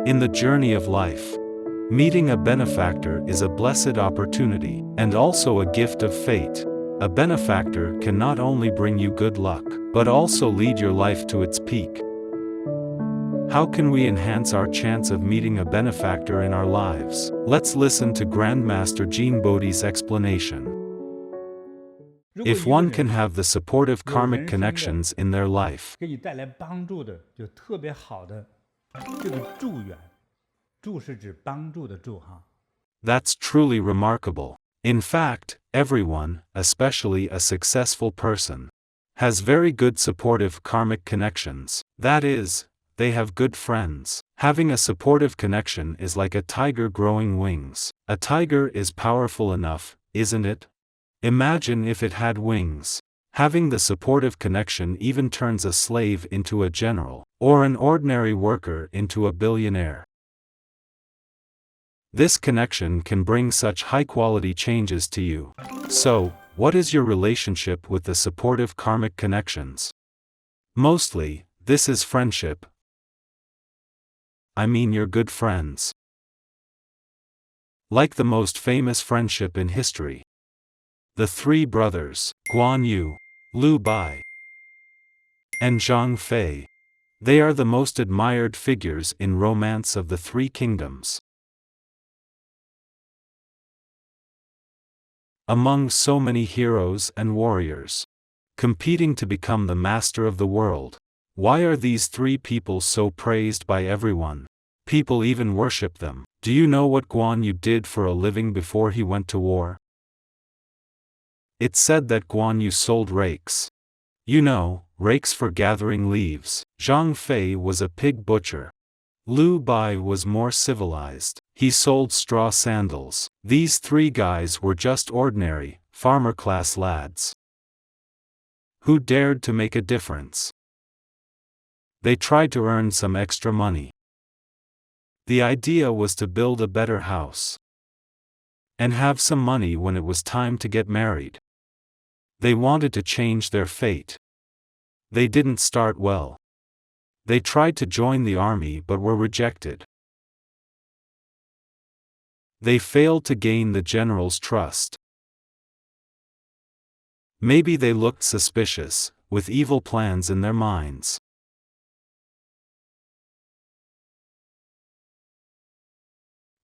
In the journey of life, meeting a benefactor is a blessed opportunity, and also a gift of fate. A benefactor can not only bring you good luck, but also lead your life to its peak. How can we enhance our chance of meeting a benefactor in our lives? Let's listen to Grandmaster JinBodhi's explanation. If one can have the supportive karmic connections in their life, 给你带来帮助的就特别好的这个助缘，助是指帮助的助哈。 that's truly remarkable. In fact, everyone, especially a successful person, has very good supportive karmic connections. That is, they have good friends. Having a supportive connection is like a tiger growing wings. A tiger is powerful enough, isn't it? Imagine if it had wings. Having the supportive connection even turns a slave into a general, or an ordinary worker into a billionaire. This connection can bring such high-quality changes to you. So, what is your relationship with the supportive karmic connections? Mostly, this is friendship. I mean your good friends. Like the most famous friendship in history. The three brothers, Guan Yu, Liu Bei, and Zhang Fei. They are the most admired figures in romance of the three kingdoms. Among so many heroes and warriors, competing to become the master of the world. Why are these three people so praised by everyone? People even worship them. Do you know what Guan Yu did for a living before he went to war? It's said that Guan Yu sold rakes. You know, rakes for gathering leaves. Zhang Fei was a pig butcher. Liu Bei was more civilized. He sold straw sandals. These three guys were just ordinary, farmer-class lads who dared to make a difference. They tried to earn some extra money. The idea was to build a better house and have some money when it was time to get married. They wanted to change their fate. They didn't start well. They tried to join the army but were rejected. They failed to gain the general's trust. Maybe they looked suspicious, with evil plans in their minds.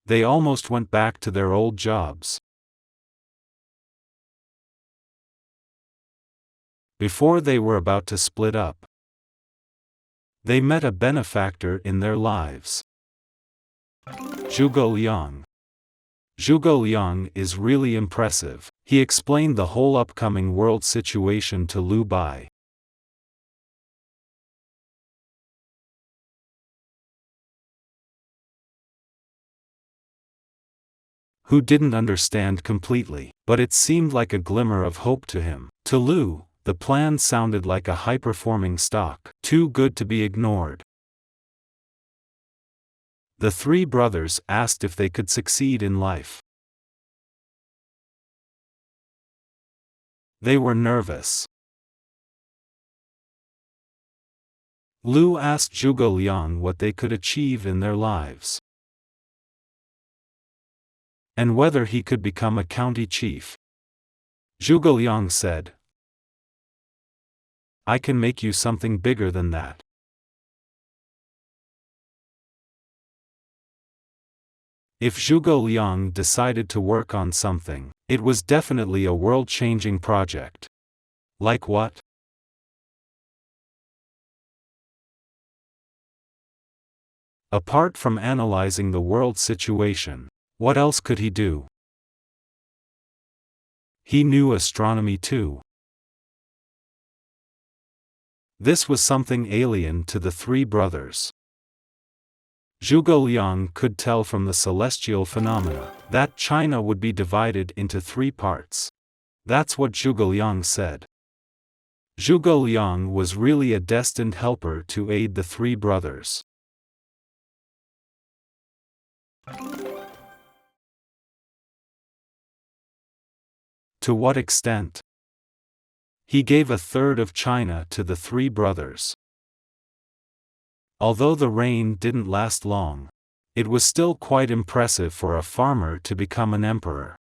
They almost went back to their old jobs. Before they were about to split up, they met a benefactor in their lives. Zhuge Liang. Zhuge Liang is really impressive. He explained the whole upcoming world situation to Liu Bei. Who didn't understand completely, but it seemed like a glimmer of hope to him. To Liu, the plan sounded like a high-performing stock, too good to be ignored. The three brothers asked if they could succeed in life. They were nervous. Liu asked Zhuge Liang what they could achieve in their lives, and whether he could become a county chief. Zhuge Liang said, "I can make you something bigger than that." If Zhuge Liang decided to work on something, it was definitely a world-changing project. Like what? Apart from analyzing the world situation, what else could he do? He knew astronomy too. This was something alien to the three brothers. Zhuge Liang could tell from the celestial phenomena that China would be divided into three parts. That's what Zhuge Liang said. Zhuge Liang was really a destined helper to aid the three brothers. To what extent? He gave a third of China to the three brothers. Although the reign didn't last long, it was still quite impressive for a farmer to become an emperor.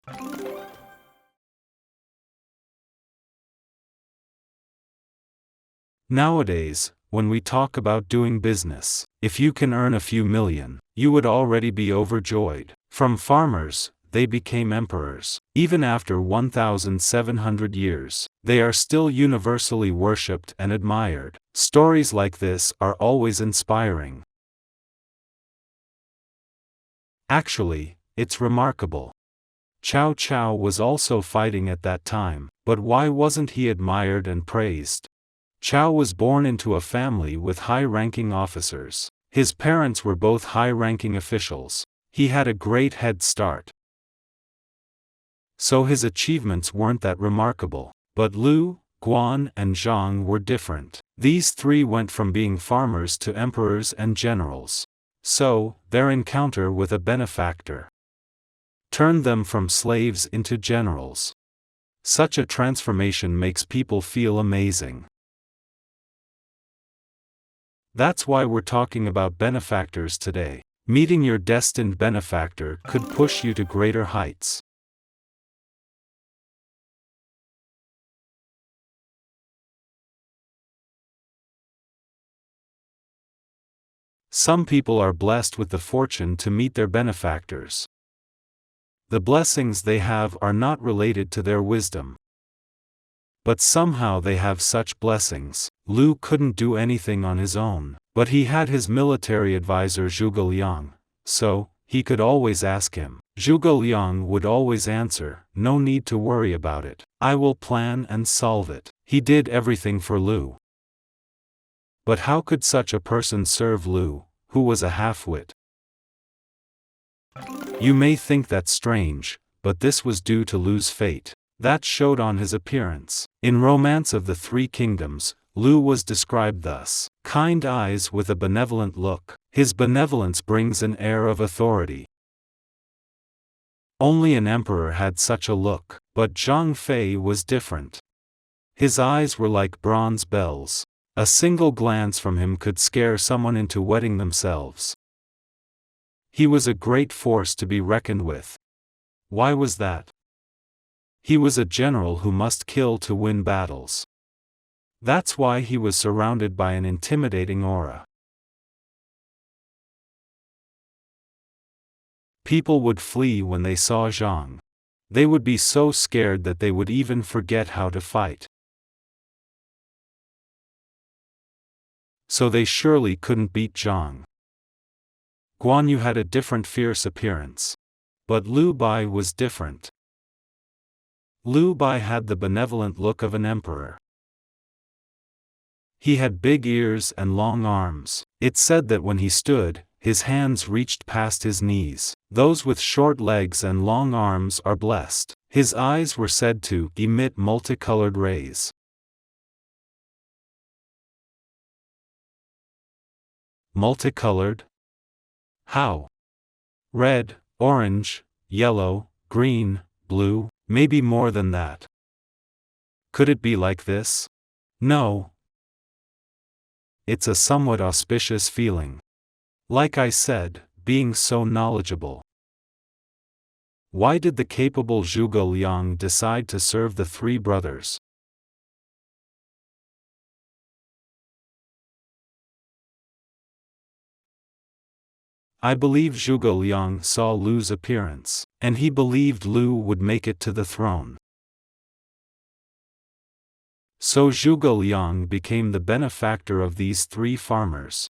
Nowadays, when we talk about doing business, if you can earn a few million, you would already be overjoyed. From farmers, they became emperors. Even after 1,700 years, they are still universally worshipped and admired. Stories like this are always inspiring. Actually, it's remarkable. Cao Cao was also fighting at that time, but why wasn't he admired and praised? Cao was born into a family with high-ranking officers. His parents were both high-ranking officials. He had a great head start. So his achievements weren't that remarkable. But Liu, Guan, and Zhang were different. These three went from being farmers to emperors and generals. So, their encounter with a benefactor turned them from slaves into generals. Such a transformation makes people feel amazing. That's why we're talking about benefactors today. Meeting your destined benefactor could push you to greater heights. Some people are blessed with the fortune to meet their benefactors. The blessings they have are not related to their wisdom. But somehow they have such blessings. Liu couldn't do anything on his own, but he had his military advisor Zhuge Liang, so he could always ask him. Zhuge Liang would always answer, "No need to worry about it. I will plan and solve it." He did everything for Liu. But how could such a person serve Liu, who was a half-wit? You may think that strange, but this was due to Liu's fate. That showed on his appearance. In Romance of the Three Kingdoms, Liu was described thus: kind eyes with a benevolent look. His benevolence brings an air of authority. Only an emperor had such a look, but Zhang Fei was different. His eyes were like bronze bells. A single glance from him could scare someone into wetting themselves. He was a great force to be reckoned with. Why was that? He was a general who must kill to win battles. That's why he was surrounded by an intimidating aura. People would flee when they saw Zhang. They would be so scared that they would even forget how to fight. So they surely couldn't beat Zhang. Guan Yu had a different fierce appearance. But Liu Bei was different. Liu Bei had the benevolent look of an emperor. He had big ears and long arms. It said that when he stood, his hands reached past his knees. Those with short legs and long arms are blessed. His eyes were said to emit multicolored rays. Multicolored? How? Red, orange, yellow, green, blue, maybe more than that. Could it be like this? No. It's a somewhat auspicious feeling. Like I said, being so knowledgeable. Why did the capable Zhuge Liang decide to serve the three brothers? I believe Zhuge Liang saw Liu's appearance, and he believed Liu would make it to the throne. So Zhuge Liang became the benefactor of these three farmers,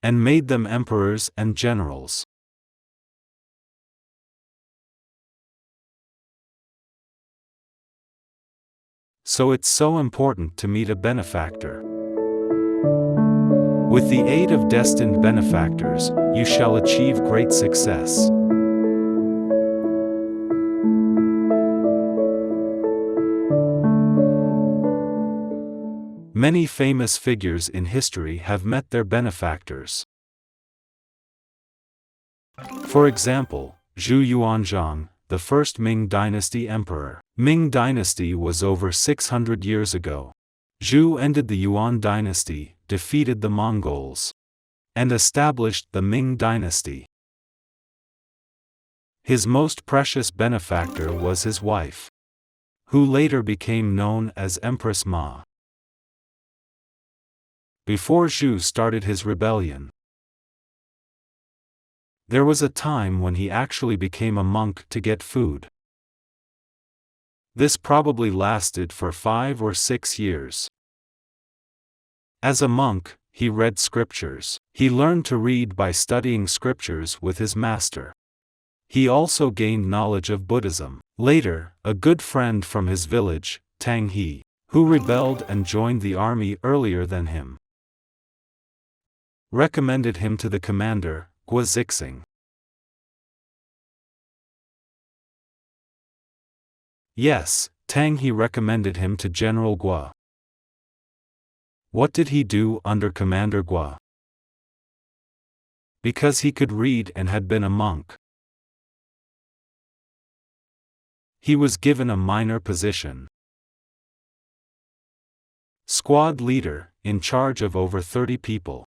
and made them emperors and generals. So it's so important to meet a benefactor. With the aid of destined benefactors, you shall achieve great success. Many famous figures in history have met their benefactors. For example, Zhu Yuanzhang, the first Ming Dynasty emperor. Ming Dynasty was over 600 years ago. Zhu ended the Yuan dynasty, defeated the Mongols. and established the Ming Dynasty. His most precious benefactor was his wife, who later became known as Empress Ma. Before Zhu started his rebellion, there was a time when he actually became a monk to get food. This probably lasted for 5 or 6 years. As a monk, he read scriptures. He learned to read by studying scriptures with his master. He also gained knowledge of Buddhism. Later, a good friend from his village, Tang He, who rebelled and joined the army earlier than him, recommended him to the commander, Guo Zixing. Yes, Tang He recommended him to General Guo. What did he do under Commander Guo? Because he could read and had been a monk, he was given a minor position. Squad leader, in charge of over 30 people.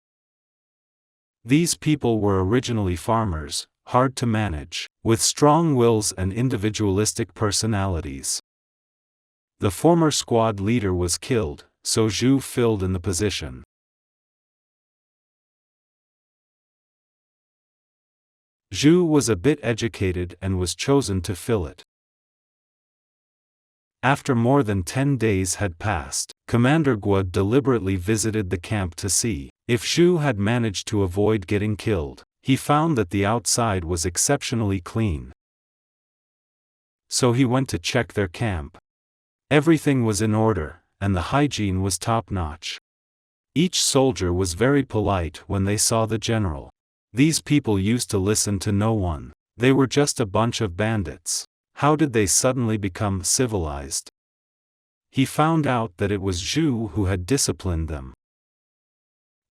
These people were originally farmers, hard to manage, with strong wills and individualistic personalities. The former squad leader was killed, so Zhu filled in the position. Zhu was a bit educated and was chosen to fill it. After more than 10 days had passed, Commander Guo deliberately visited the camp to see if Zhu had managed to avoid getting killed. He found that the outside was exceptionally clean. So he went to check their camp. Everything was in order, and the hygiene was top-notch. Each soldier was very polite when they saw the general. These people used to listen to no one. They were just a bunch of bandits. How did they suddenly become civilized? He found out that it was Zhu who had disciplined them.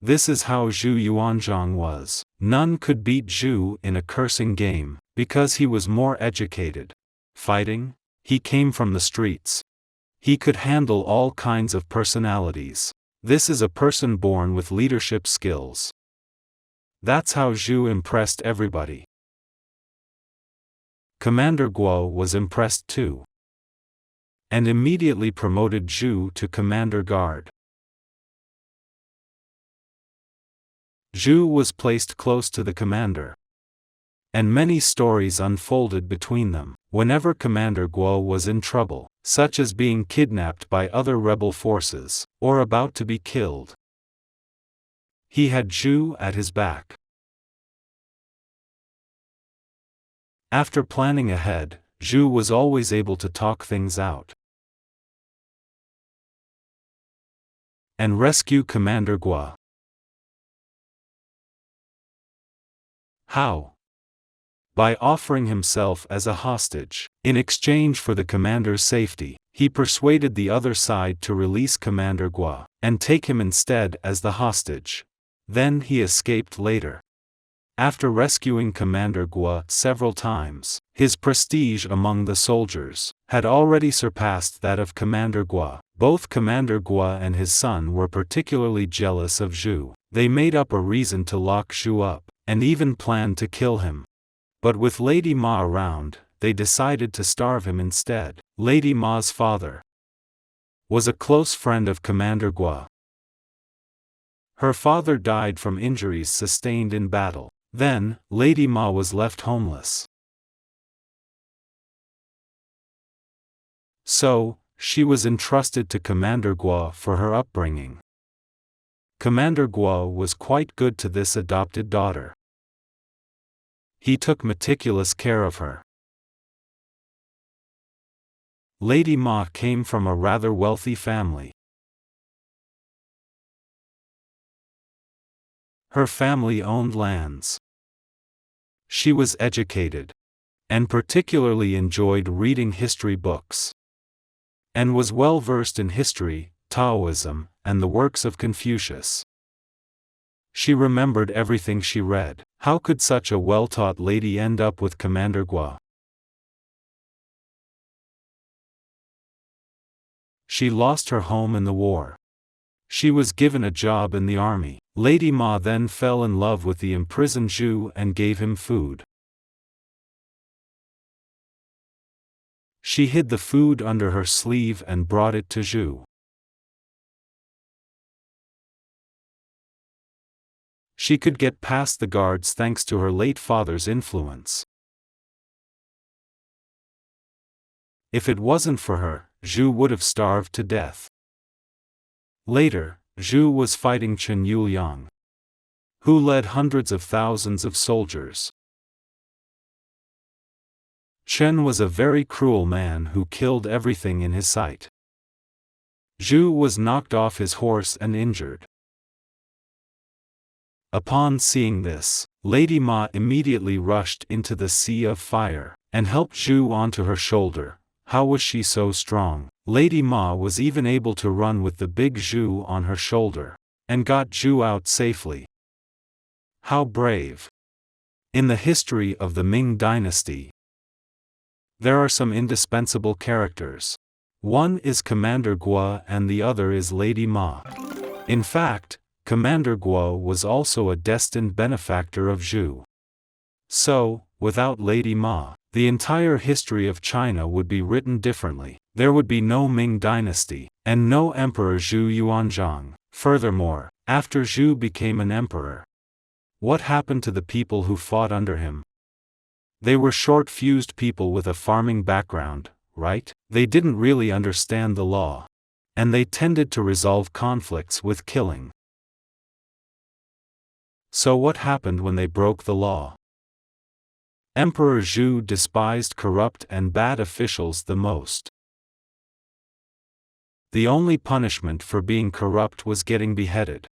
This is how Zhu Yuanzhang was. None could beat Zhu in a cursing game, because he was more educated. Fighting? He came from the streets. He could handle all kinds of personalities. This is a person born with leadership skills. That's how Zhu impressed everybody. Commander Guo was impressed too, and immediately promoted Zhu to Commander Guard. Zhu was placed close to the commander, and many stories unfolded between them. Whenever Commander Guo was in trouble, such as being kidnapped by other rebel forces, or about to be killed, he had Zhu at his back. After planning ahead, Zhu was always able to talk things out and rescue Commander Guo. How? By offering himself as a hostage. In exchange for the commander's safety, he persuaded the other side to release Commander Guo and take him instead as the hostage. Then he escaped later. After rescuing Commander Guo several times, his prestige among the soldiers had already surpassed that of Commander Guo. Both Commander Guo and his son were particularly jealous of Zhu. They made up a reason to lock Zhu up, and even planned to kill him. But with Lady Ma around, they decided to starve him instead. Lady Ma's father was a close friend of Commander Guo. Her father died from injuries sustained in battle. Then, Lady Ma was left homeless. So, she was entrusted to Commander Guo for her upbringing. Commander Guo was quite good to this adopted daughter. He took meticulous care of her. Lady Ma came from a rather wealthy family. Her family owned lands. She was educated, and particularly enjoyed reading history books, and was well versed in history, Taoism, and the works of Confucius. She remembered everything she read. How could such a well-taught lady end up with Commander Guo? She lost her home in the war. She was given a job in the army. Lady Ma then fell in love with the imprisoned Zhu and gave him food. She hid the food under her sleeve and brought it to Zhu. She could get past the guards thanks to her late father's influence. If it wasn't for her, Zhu would have starved to death. Later, Zhu was fighting Chen Yuliang, who led hundreds of thousands of soldiers. Chen was a very cruel man who killed everything in his sight. Zhu was knocked off his horse and injured. Upon seeing this, Lady Ma immediately rushed into the sea of fire, and helped Zhu onto her shoulder. How was she so strong? Lady Ma was even able to run with the big Zhu on her shoulder, and got Zhu out safely. How brave! In the history of the Ming Dynasty, there are some indispensable characters. One is Commander Guo and the other is Lady Ma. In fact, Commander Guo was also a destined benefactor of Zhu. So, without Lady Ma, the entire history of China would be written differently. There would be no Ming Dynasty, and no Emperor Zhu Yuanzhang. Furthermore, after Zhu became an emperor, what happened to the people who fought under him? They were short-fused people with a farming background, right? They didn't really understand the law, and they tended to resolve conflicts with killing. So what happened when they broke the law? Emperor Zhu despised corrupt and bad officials the most. The only punishment for being corrupt was getting beheaded.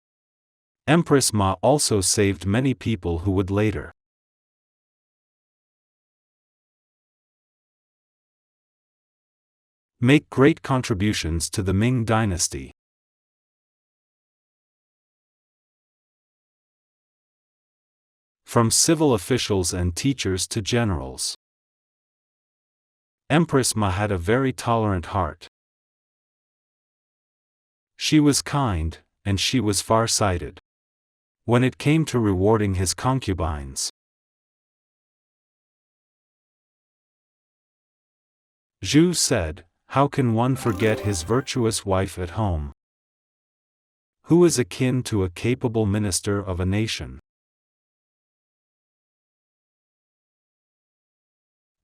Empress Ma also saved many people who would later make great contributions to the Ming Dynasty. From civil officials and teachers to generals, Empress Ma had a very tolerant heart. She was kind, and she was far-sighted when it came to rewarding his concubines. Zhu said, "How can one forget his virtuous wife at home, who is akin to a capable minister of a nation?"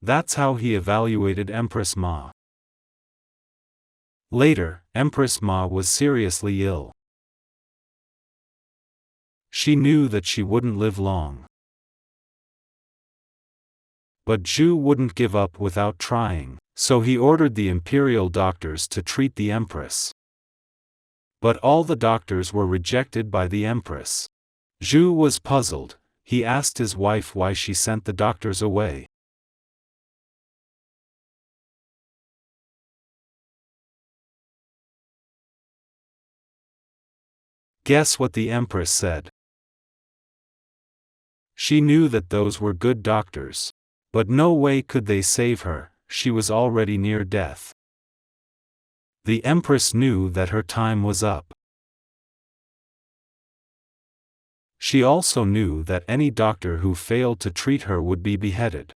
That's how he evaluated Empress Ma. Later, Empress Ma was seriously ill. She knew that she wouldn't live long. But Zhu wouldn't give up without trying, so he ordered the imperial doctors to treat the empress. But all the doctors were rejected by the empress. Zhu was puzzled. He asked his wife why she sent the doctors away. Guess what the empress said? She knew that those were good doctors. But no way could they save her, she was already near death. The empress knew that her time was up. She also knew that any doctor who failed to treat her would be beheaded.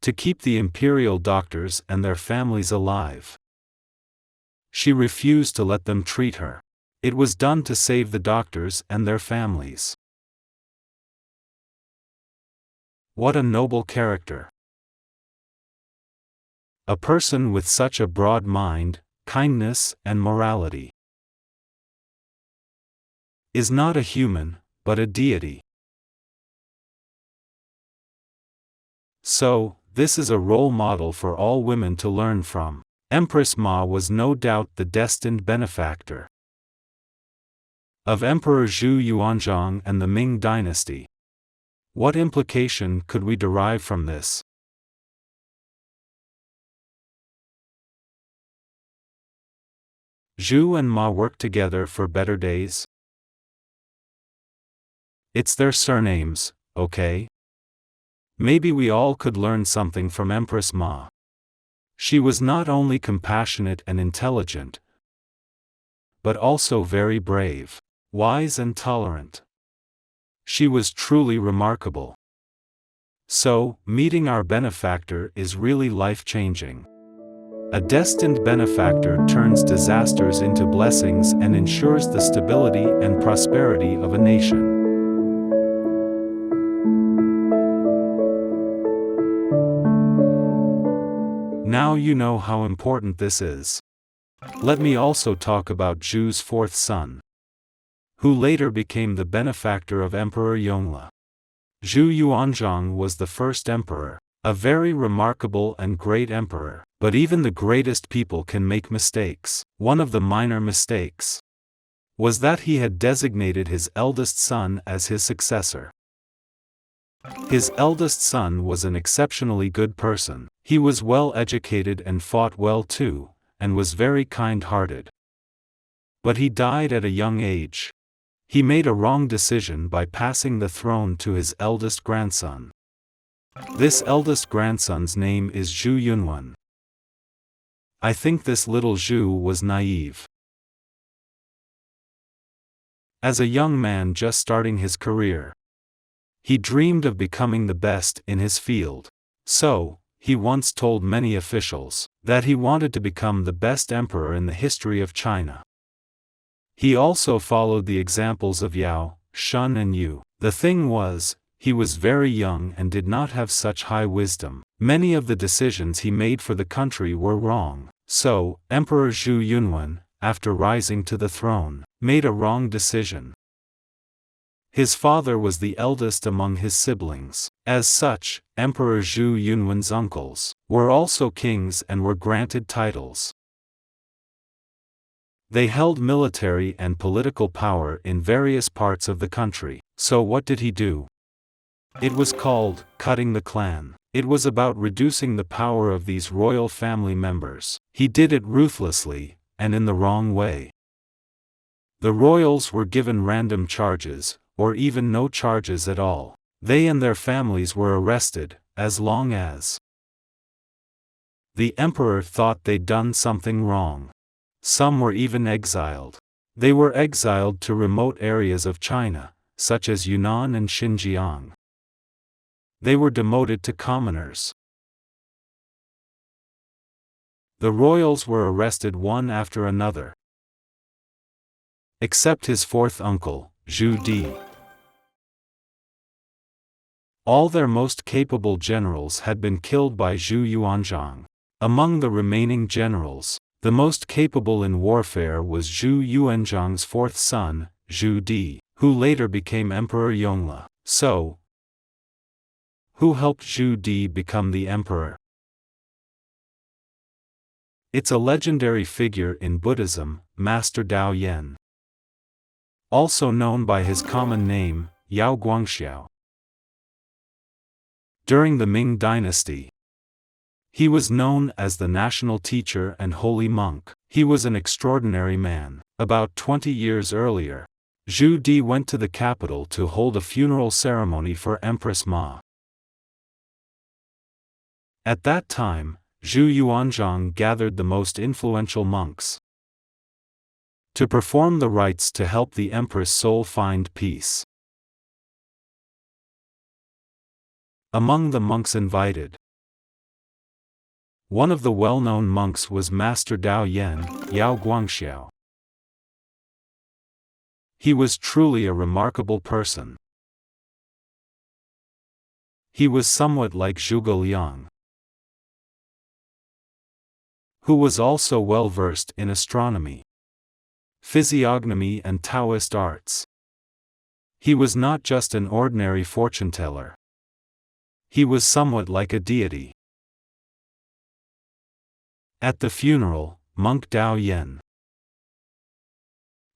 To keep the imperial doctors and their families alive, she refused to let them treat her. It was done to save the doctors and their families. What a noble character! A person with such a broad mind, kindness, and morality is not a human, but a deity. So, this is a role model for all women to learn from. Empress Ma was no doubt the destined benefactor of Emperor Zhu Yuanzhang and the Ming Dynasty. What implication could we derive from this? Zhu and Ma worked together for better days. It's their surnames, okay? Maybe we all could learn something from Empress Ma. She was not only compassionate and intelligent, but also very brave, wise and tolerant. She was truly remarkable. So, meeting our benefactor is really life-changing. A destined benefactor turns disasters into blessings and ensures the stability and prosperity of a nation. Now you know how important this is. Let me also talk about Zhu's fourth son, who later became the benefactor of Emperor Yongle. Zhu Yuanzhang was the first emperor, a very remarkable and great emperor, but even the greatest people can make mistakes. One of the minor mistakes was that he had designated his eldest son as his successor. His eldest son was an exceptionally good person. He was well educated and fought well too, and was very kind-hearted. But he died at a young age. He made a wrong decision by passing the throne to his eldest grandson. This eldest grandson's name is Zhu Yuanzhang. I think this little Zhu was naive. As a young man just starting his career, he dreamed of becoming the best in his field. So, he once told many officials that he wanted to become the best emperor in the history of China. He also followed the examples of Yao, Shun and Yu. The thing was, he was very young and did not have such high wisdom. Many of the decisions he made for the country were wrong. So, Emperor Zhu Yuanzhang, after rising to the throne, made a wrong decision. His father was the eldest among his siblings. As such, Emperor Zhu Yuanzhang's uncles were also kings and were granted titles. They held military and political power in various parts of the country. So what did he do? It was called cutting the clan. It was about reducing the power of these royal family members. He did it ruthlessly, and in the wrong way. The royals were given random charges, or even no charges at all. They and their families were arrested, as long as the emperor thought they'd done something wrong. Some were even exiled. They were exiled to remote areas of China, such as Yunnan and Xinjiang. They were demoted to commoners. The royals were arrested one after another, except his fourth uncle, Zhu Di. All their most capable generals had been killed by Zhu Yuanzhang. Among the remaining generals, the most capable in warfare was Zhu Yuanzhang's fourth son, Zhu Di, who later became Emperor Yongle. So, who helped Zhu Di become the emperor? It's a legendary figure in Buddhism, Master Dao Yan, also known by his common name, Yao Guangxiao. During the Ming Dynasty, he was known as the national teacher and holy monk. He was an extraordinary man. About 20 years earlier, Zhu Di went to the capital to hold a funeral ceremony for Empress Ma. At that time, Zhu Yuanzhang gathered the most influential monks to perform the rites to help the empress soul find peace. Among the monks invited, one of the well-known monks was Master Dao Yan, Yao Guangxiao. He was truly a remarkable person. He was somewhat like Zhuge Liang, who was also well-versed in astronomy, physiognomy and Taoist arts. He was not just an ordinary fortune-teller. He was somewhat like a deity. At the funeral, monk Dao Yan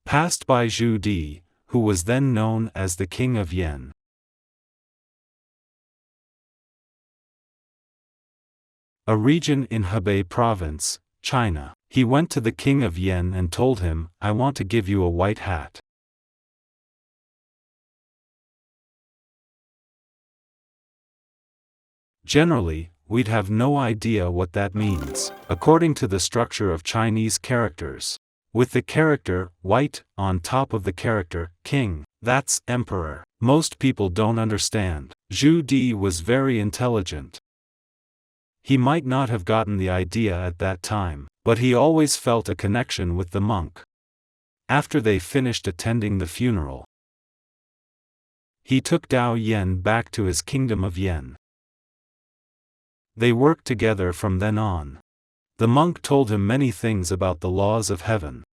passed by Zhu Di, who was then known as the King of Yan. A region in Hebei province, China. He went to the King of Yan and told him, "I want to give you a white hat." Generally, we'd have no idea what that means. According to the structure of Chinese characters, with the character white on top of the character king. That's emperor. Most people don't understand. Zhu Di was very intelligent. He might not have gotten the idea at that time, but he always felt a connection with the monk. After they finished attending the funeral, he took Dao Yan back to his kingdom of Yan. They worked together from then on. The monk told him many things about the laws of heaven.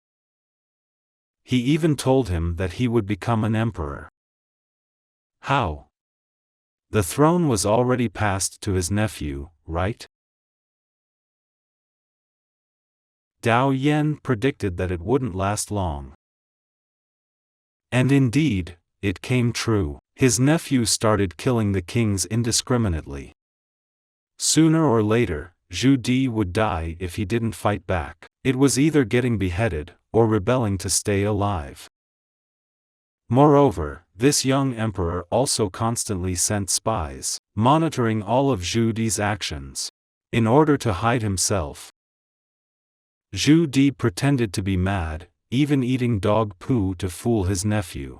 He even told him that he would become an emperor. How? The throne was already passed to his nephew, right? Dao Yan predicted that it wouldn't last long. And indeed, it came true. His nephew started killing the kings indiscriminately. Sooner or later, Zhu Di would die if he didn't fight back. It was either getting beheaded, or rebelling to stay alive. Moreover, this young emperor also constantly sent spies, monitoring all of Zhu Di's actions. In order to hide himself, Zhu Di pretended to be mad, even eating dog poo to fool his nephew.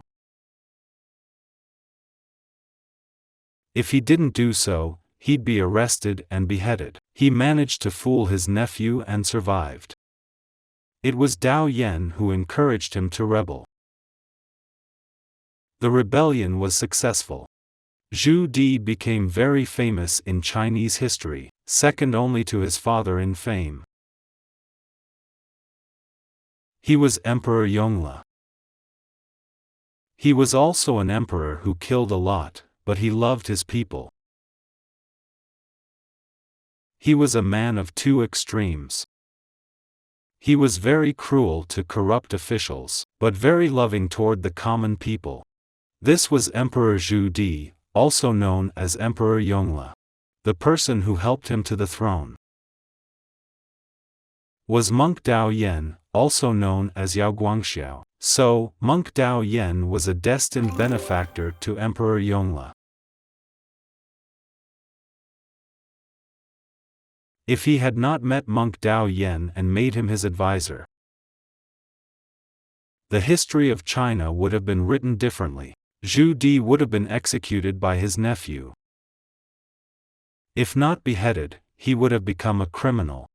If he didn't do so, he'd be arrested and beheaded. He managed to fool his nephew and survived. It was Dao Yan who encouraged him to rebel. The rebellion was successful. Zhu Di became very famous in Chinese history, second only to his father in fame. He was Emperor Yongle. He was also an emperor who killed a lot, but he loved his people. He was a man of two extremes. He was very cruel to corrupt officials, but very loving toward the common people. This was Emperor Zhu Di, also known as Emperor Yongle. The person who helped him to the throne was Monk Dao Yan, also known as Yao Guangxiao. So, Monk Dao Yan was a destined benefactor to Emperor Yongle. If he had not met Monk Dao Yan and made him his advisor, the history of China would have been written differently. Zhu Di would have been executed by his nephew. If not beheaded, he would have become a criminal,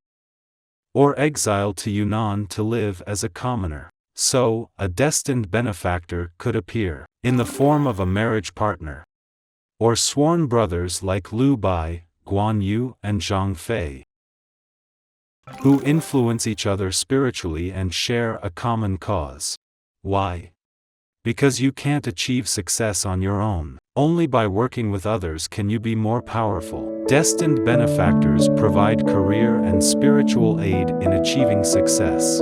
or exiled to Yunnan to live as a commoner. So, a destined benefactor could appear, in the form of a marriage partner, or sworn brothers like Liu Bei, Guan Yu and Zhang Fei, who influence each other spiritually and share a common cause. Why? Because you can't achieve success on your own. Only by working with others can you be more powerful. Destined benefactors provide career and spiritual aid in achieving success.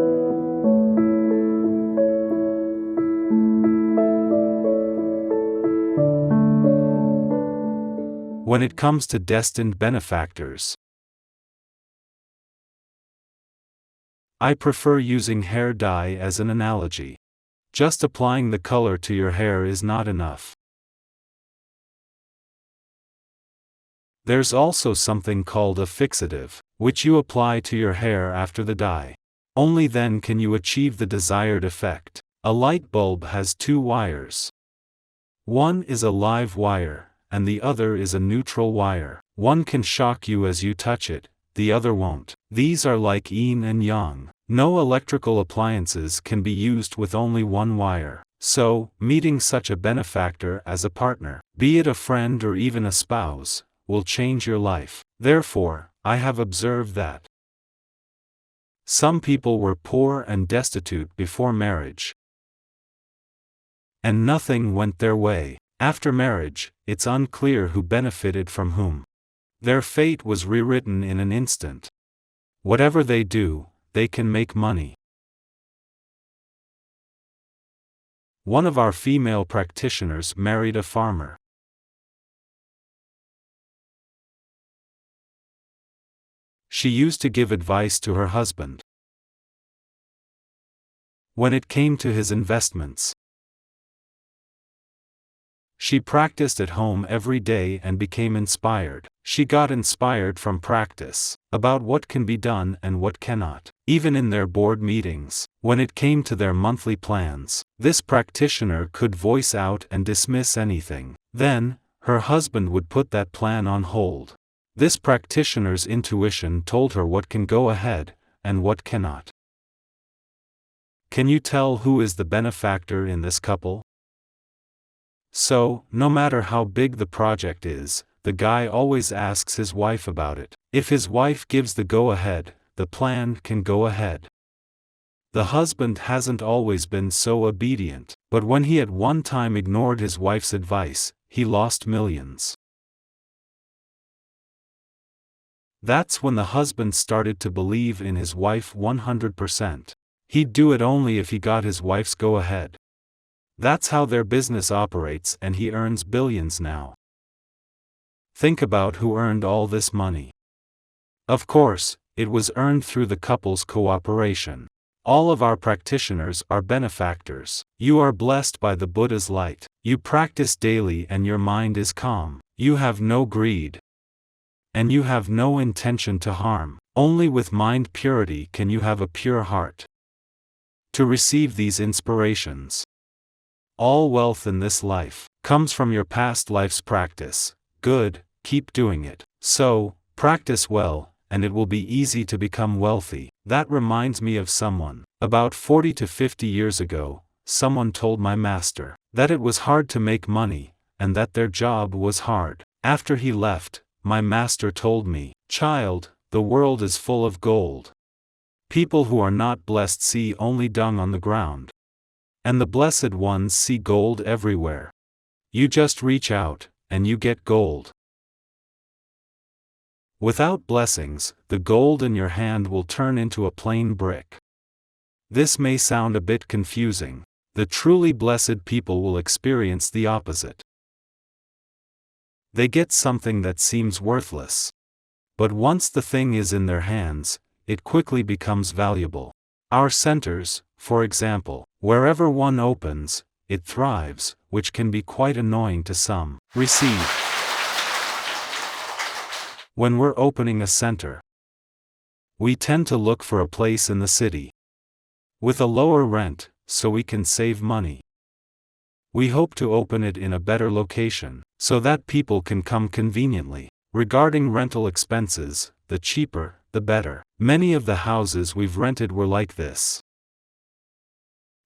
When it comes to destined benefactors, I prefer using hair dye as an analogy. Just applying the color to your hair is not enough. There's also something called a fixative, which you apply to your hair after the dye. Only then can you achieve the desired effect. A light bulb has two wires. One is a live wire, and the other is a neutral wire. One can shock you as you touch it, the other won't. These are like yin and yang. No electrical appliances can be used with only one wire. So, meeting such a benefactor as a partner, be it a friend or even a spouse, will change your life. Therefore, I have observed that some people were poor and destitute before marriage, and nothing went their way. After marriage, it's unclear who benefited from whom. Their fate was rewritten in an instant. Whatever they do, they can make money. One of our female practitioners married a farmer. She used to give advice to her husband when it came to his investments. She practiced at home every day and became inspired. She got inspired from practice, about what can be done and what cannot. Even in their board meetings, when it came to their monthly plans, this practitioner could voice out and dismiss anything. Then, her husband would put that plan on hold. This practitioner's intuition told her what can go ahead, and what cannot. Can you tell who is the benefactor in this couple? So, no matter how big the project is, the guy always asks his wife about it. If his wife gives the go-ahead, the plan can go ahead. The husband hasn't always been so obedient, but when he at one time ignored his wife's advice, he lost millions. That's when the husband started to believe in his wife 100%. He'd do it only if he got his wife's go-ahead. That's how their business operates, and he earns billions now. Think about who earned all this money. Of course, it was earned through the couple's cooperation. All of our practitioners are benefactors. You are blessed by the Buddha's light. You practice daily and your mind is calm. You have no greed. And you have no intention to harm. Only with mind purity can you have a pure heart. To receive these inspirations. All wealth in this life comes from your past life's practice. Good, keep doing it. So, practice well, and it will be easy to become wealthy. That reminds me of someone. About 40 to 50 years ago, someone told my master that it was hard to make money, and that their job was hard. After he left, my master told me, "Child, the world is full of gold. People who are not blessed see only dung on the ground. And the blessed ones see gold everywhere. You just reach out, and you get gold." Without blessings, the gold in your hand will turn into a plain brick. This may sound a bit confusing. The truly blessed people will experience the opposite. They get something that seems worthless. But once the thing is in their hands, it quickly becomes valuable. Our centers, for example, wherever one opens, it thrives, which can be quite annoying to some. Receive. When we're opening a center, we tend to look for a place in the city with a lower rent, so we can save money. We hope to open it in a better location, so that people can come conveniently. Regarding rental expenses, the cheaper, the better. Many of the houses we've rented were like this,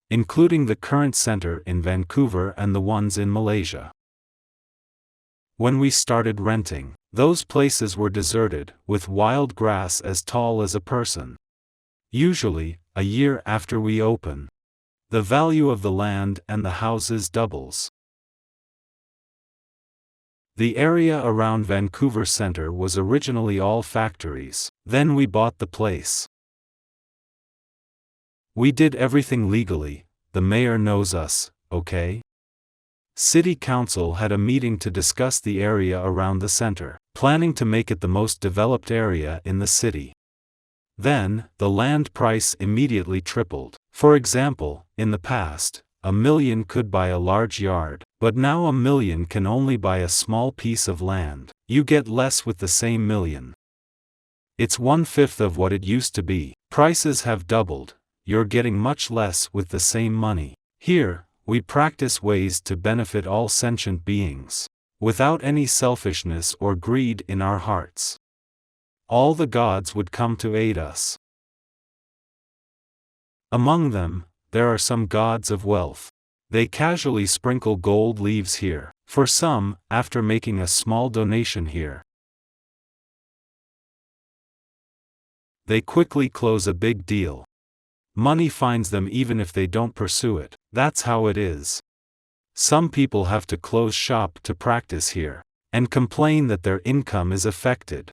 including the current center in Vancouver and the ones in Malaysia. When we started renting, those places were deserted, with wild grass as tall as a person. Usually, a year after we open, the value of the land and the houses doubles. The area around Vancouver Center was originally all factories. Then we bought the place. We did everything legally. The mayor knows us, okay? City Council had a meeting to discuss the area around the center, planning to make it the most developed area in the city. Then, the land price immediately tripled. For example, in the past, $1 million could buy a large yard, but now $1 million can only buy a small piece of land. You get less with the same million. It's 1/5 of what it used to be. Prices have doubled. You're getting much less with the same money. Here, we practice ways to benefit all sentient beings, without any selfishness or greed in our hearts. All the gods would come to aid us. Among them, there are some gods of wealth. They casually sprinkle gold leaves here. For some, after making a small donation here, they quickly close a big deal. Money finds them even if they don't pursue it. That's how it is. Some people have to close shop to practice here, and complain that their income is affected.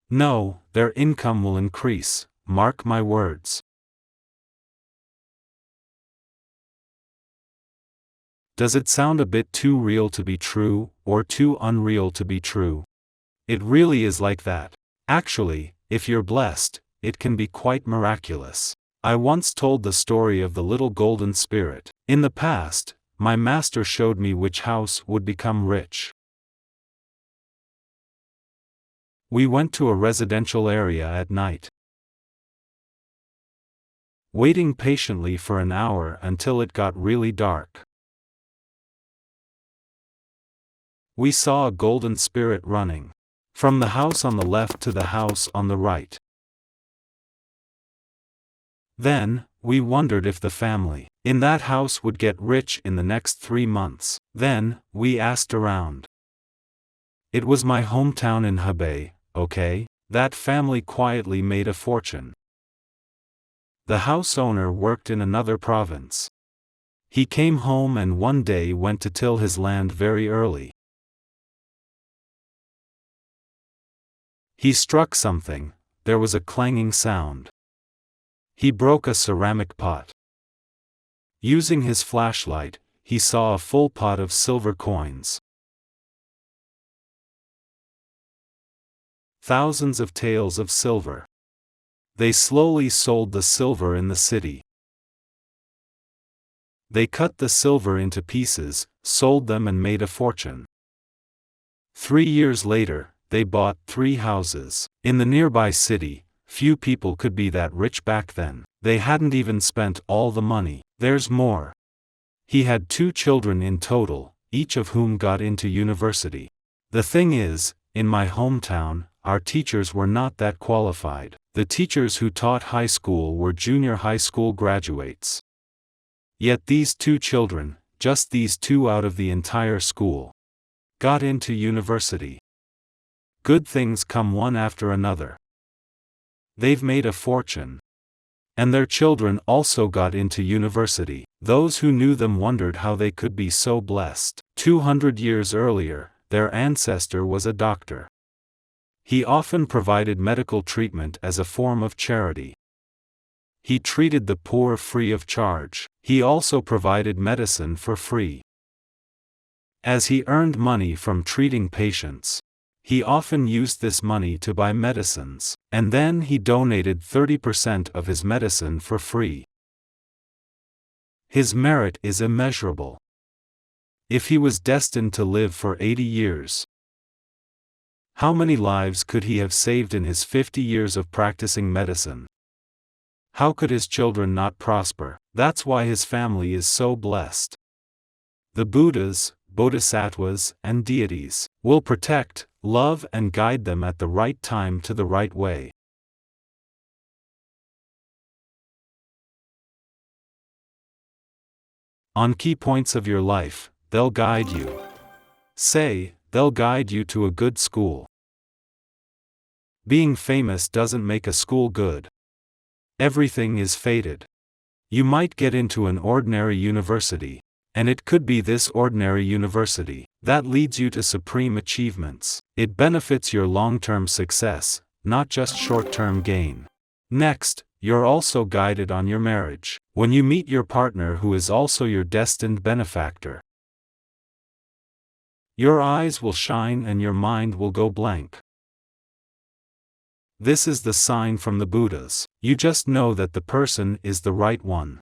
No, their income will increase, mark my words. Does it sound a bit too real to be true, or too unreal to be true? It really is like that. Actually, if you're blessed, it can be quite miraculous. I once told the story of the little golden spirit. In the past, my master showed me which house would become rich. We went to a residential area at night, waiting patiently for an hour until it got really dark. We saw a golden spirit running from the house on the left to the house on the right. Then, we wondered if the family in that house would get rich in the next 3 months. Then, we asked around. It was my hometown in Hebei, okay? That family quietly made a fortune. The house owner worked in another province. He came home and one day went to till his land very early. He struck something, there was a clanging sound. He broke a ceramic pot. Using his flashlight, he saw a full pot of silver coins. Thousands of taels of silver. They slowly sold the silver in the city. They cut the silver into pieces, sold them and made a fortune. 3 years later, they bought 3 houses. In the nearby city, few people could be that rich back then. They hadn't even spent all the money. There's more. He had 2 children in total, each of whom got into university. The thing is, in my hometown, our teachers were not that qualified. The teachers who taught high school were junior high school graduates. Yet these 2 children, just these 2 out of the entire school, got into university. Good things come one after another. They've made a fortune. And their children also got into university. Those who knew them wondered how they could be so blessed. 200 years earlier, their ancestor was a doctor. He often provided medical treatment as a form of charity. He treated the poor free of charge. He also provided medicine for free. As he earned money from treating patients, he often used this money to buy medicines, and then he donated 30% of his medicine for free. His merit is immeasurable. If he was destined to live for 80 years, how many lives could he have saved in his 50 years of practicing medicine? How could his children not prosper? That's why his family is so blessed. The Buddhas, Bodhisattvas, and deities will protect, love and guide them at the right time to the right way. On key points of your life, they'll guide you. Say, they'll guide you to a good school. Being famous doesn't make a school good. Everything is fated. You might get into an ordinary university, and it could be this ordinary university that leads you to supreme achievements. It benefits your long-term success, not just short-term gain. Next, you're also guided on your marriage. When you meet your partner who is also your destined benefactor, your eyes will shine and your mind will go blank. This is the sign from the Buddhas. You just know that the person is the right one.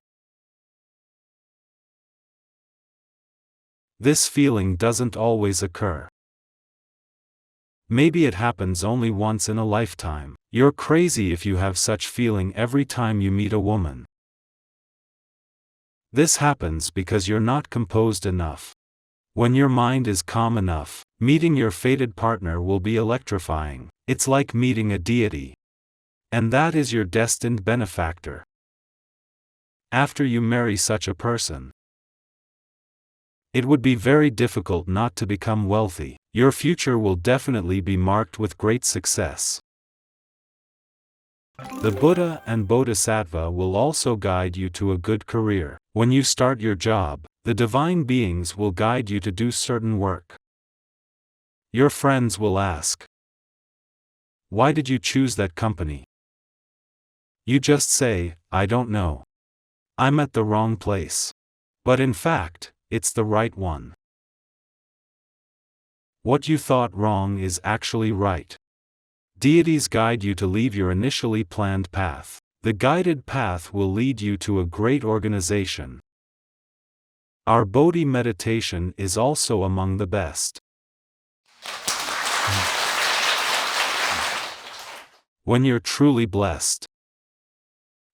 This feeling doesn't always occur. Maybe it happens only once in a lifetime. You're crazy if you have such feeling every time you meet a woman. This happens because you're not composed enough. When your mind is calm enough, meeting your fated partner will be electrifying. It's like meeting a deity. And that is your destined benefactor. After you marry such a person, it would be very difficult not to become wealthy. Your future will definitely be marked with great success. The Buddha and Bodhisattva will also guide you to a good career. When you start your job, the divine beings will guide you to do certain work. Your friends will ask, "Why did you choose that company?" You just say, "I don't know. I'm at the wrong place." But in fact, it's the right one. What you thought wrong is actually right. Deities guide you to leave your initially planned path. The guided path will lead you to a great organization. Our Bodhi meditation is also among the best. When you're truly blessed.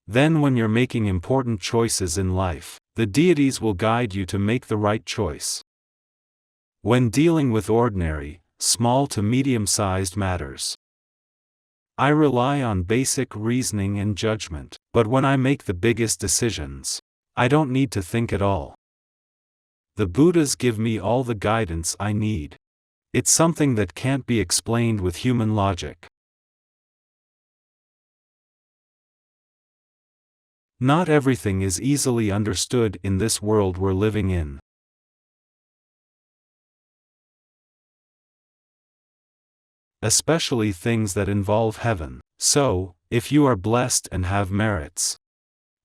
Then when you're making important choices in life, the deities will guide you to make the right choice. When dealing with ordinary, small to medium-sized matters, I rely on basic reasoning and judgment, but when I make the biggest decisions, I don't need to think at all. The Buddhas give me all the guidance I need. It's something that can't be explained with human logic. Not everything is easily understood in this world we're living in. Especially things that involve heaven. So, if you are blessed and have merits,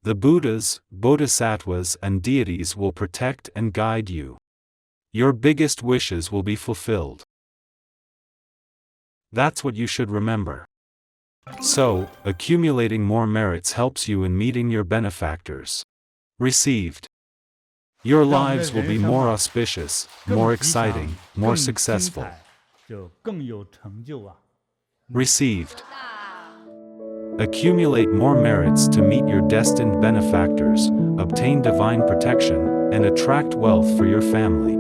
the Buddhas, Bodhisattvas and deities will protect and guide you. Your biggest wishes will be fulfilled. That's what you should remember. So, accumulating more merits helps you in meeting your benefactors. Received. Your lives will be more auspicious, more exciting, more successful. Received. Accumulate more merits to meet your destined benefactors, obtain divine protection, and attract wealth for your family.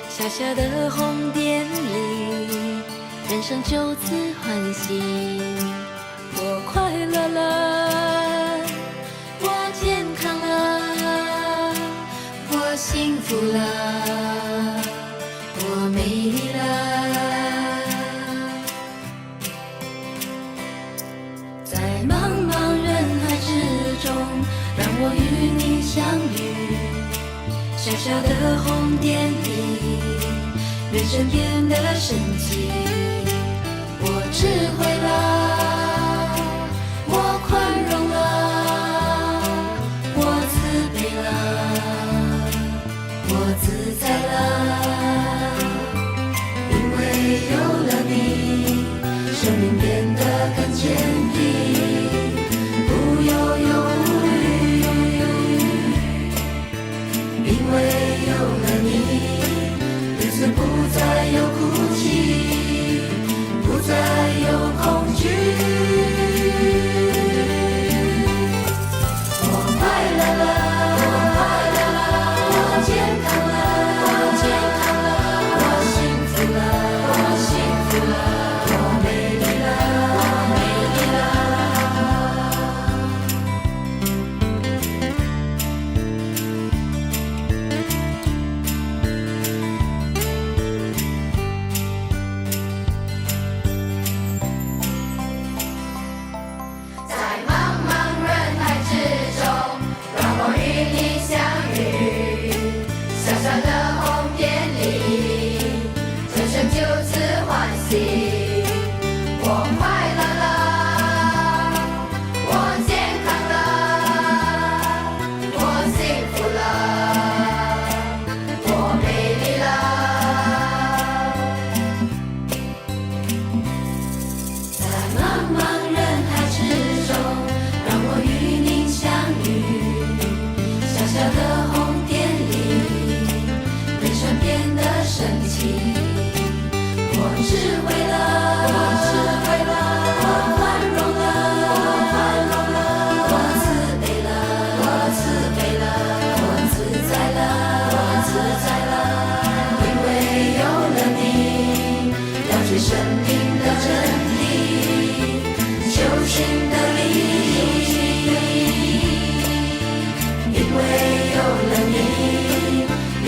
小小的红点里，人生就此欢喜。我快乐了，我健康了，我幸福了，我美丽了。在茫茫人海之中，让我与你相遇。小小的红点里，人生变得神奇。我智慧了，我宽容了，我慈悲了，我自在了。因为有了你，生命变得更坚定，不忧忧无虑。因为有了你，日子不再有哭泣，不再有恐惧。我快乐了，我健康了，我幸福了，我美丽了。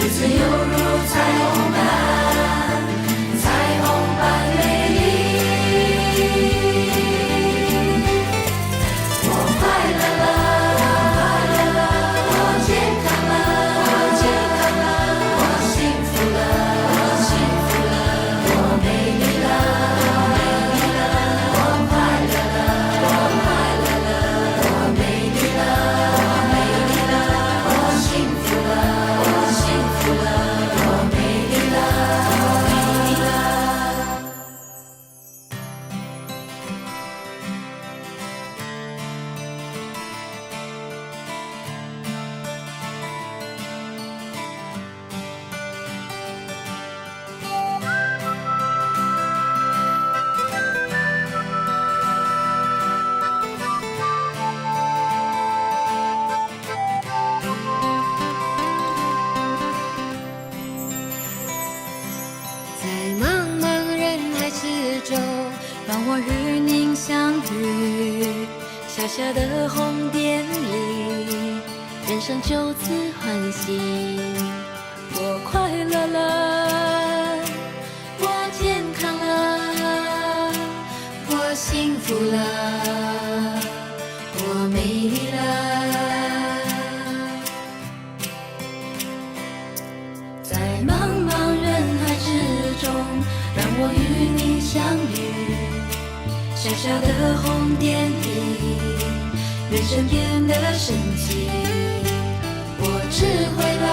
自由如彩虹般美丽。宙，让我与您相遇。小小的红点里，人生就此欢喜。我快乐了，我健康了，我幸福了，我美丽了。在茫茫人海之中，让我与你相遇。小小的红点里，人生变得神奇。我智慧了，